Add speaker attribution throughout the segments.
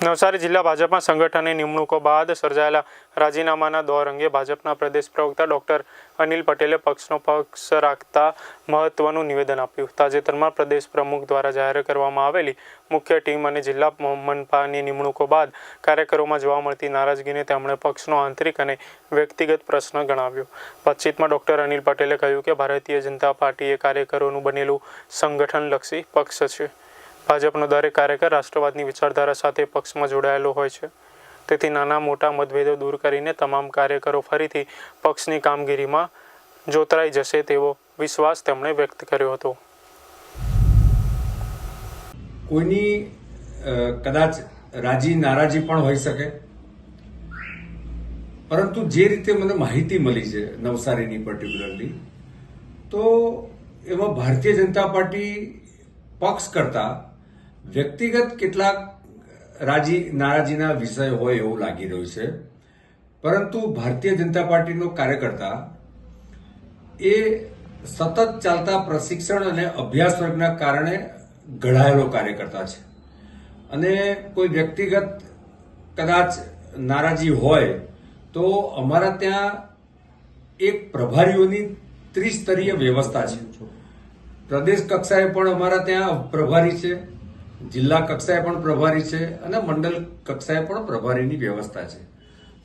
Speaker 1: નવસારી જિલ્લા ભાજપમાં સંગઠનની નિમણૂકો બાદ સર્જાયેલા રાજીનામાના દોર અંગે ભાજપના પ્રદેશ પ્રવક્તા ડોક્ટર અનિલ પટેલે પક્ષનો પક્ષ રાખતા મહત્વનું નિવેદન આપ્યું. તાજેતરમાં પ્રદેશ પ્રમુખ દ્વારા જાહેર કરવામાં આવેલી મુખ્ય ટીમ અને જિલ્લા મનપાની નિમણૂકો બાદ કાર્યકરોમાં જોવા મળતી નારાજગીને તેમણે પક્ષનો આંતરિક અને વ્યક્તિગત પ્રશ્ન ગણાવ્યો. વાતચીતમાં ડોક્ટર અનિલ પટેલે કહ્યું કે ભારતીય જનતા પાર્ટી એ કાર્યકરોનું બનેલું સંગઠનલક્ષી પક્ષ છે. ભાજપનો દરેક કાર્યકર રાષ્ટ્રવાદની વિચારધારા સાથે પક્ષમાં જોડાયેલો હોય છે. તેથી નાના મોટા મતભેદો દૂર કરીને તમામ કાર્યકરો ફરીથી પક્ષની કામગીરીમાં જોતરાઈ જશે તેવો વિશ્વાસ તેમણે વ્યક્ત કર્યો હતો.
Speaker 2: કોઈની કદાચ રાજી નારાજી પણ હોઈ શકે, પરંતુ જે રીતે મને માહિતી મળી છે નવસારીની પર્ટિક્યુલરલી, તો એમાં ભારતીય જનતા પાર્ટી પક્ષ કરતા વ્યક્તિગત કેટલાક રાજી નારાજીના વિષય હોય એવું લાગી રહ્યું છે. પરંતુ ભારતીય જનતા પાર્ટીનો કાર્યકર્તા એ સતત ચાલતા પ્રશિક્ષણ અને અભ્યાસ વર્ગના કારણે ઘડાયેલો કાર્યકર્તા છે. અને કોઈ વ્યક્તિગત કદાચ નારાજી હોય તો અમારા ત્યાં એક પ્રભારીઓની ત્રિસ્તરીય વ્યવસ્થા છે. પ્રદેશ કક્ષાએ પણ અમારા ત્યાં પ્રભારી છે, જિલ્લા કક્ષાએ પણ પ્રભારી છે અને મંડળ કક્ષાએ પણ પ્રભારીની વ્યવસ્થા છે.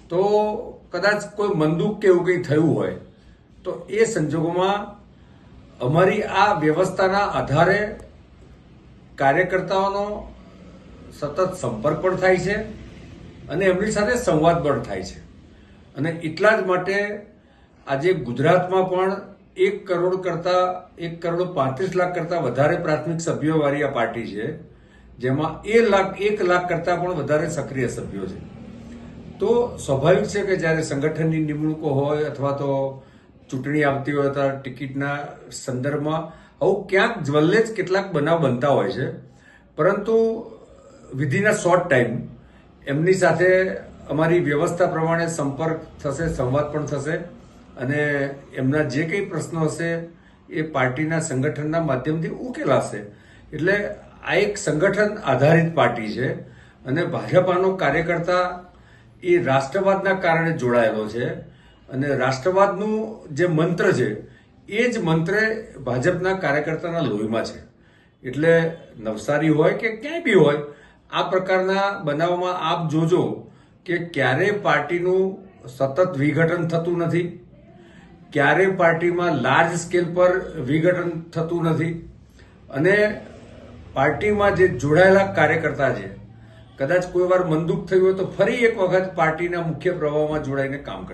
Speaker 2: તો કદાચ કોઈ મંદુક કે એવું કંઈ થયું હોય તો એ સંજોગોમાં અમારી આ વ્યવસ્થાના આધારે કાર્યકર્તાઓનો સતત સંપર્ક પણ થાય છે અને એમની સાથે સંવાદ પણ થાય છે. અને એટલા જ માટે આજે ગુજરાતમાં પણ 1 કરોડ કરતા 1,35,00,000 કરતા વધારે પ્રાથમિક સભ્યો વાળી આ પાર્ટી છે, જેમાં 1 લાખ કરતા પણ વધારે સક્રિય સભ્યો છે. તો સ્વાભાવિક છે કે જ્યારે સંગઠનની નિમણૂકો હોય અથવા તો ચૂંટણી આવતી હોય તો ટિકિટના સંદર્ભમાં આવું ક્યાંક જ્વલ્લે જ કેટલાક બનાવ બનતા હોય છે. પરંતુ વિધિન અ શોર્ટ ટાઈમ એમની સાથે અમારી વ્યવસ્થા પ્રમાણે સંપર્ક થશે, સંવાદ પણ થશે અને એમના જે કંઈ પ્રશ્નો હશે એ પાર્ટીના સંગઠનના માધ્યમથી ઉકેલાશે. એટલે આ એક સંગઠન આધારિત પાર્ટી છે અને ભાજપાનો કાર્યકર્તા એ રાષ્ટ્રવાદના કારણે જોડાયેલો છે અને રાષ્ટ્રવાદનું જે મંત્ર છે એ જ મંત્ર ભાજપના કાર્યકર્તાના લોહીમાં છે. એટલે નવસારી હોય કે ક્યાંય બી હોય, આ પ્રકારના બનાવમાં આપ જોજો કે ક્યારે પાર્ટીનું સતત વિઘટન થતું નથી, ક્યારે પાર્ટીમાં લાર્જ સ્કેલ પર વિઘટન થતું નથી અને પાર્ટીમાં જે જોડાયેલા કાર્યકર્તા છે કદાચ કોઈ વાર મંદુક થયું હોય તો ફરી એક વખત પાર્ટીના મુખ્ય પ્રવાહમાં જોડાઈને કામ કરતા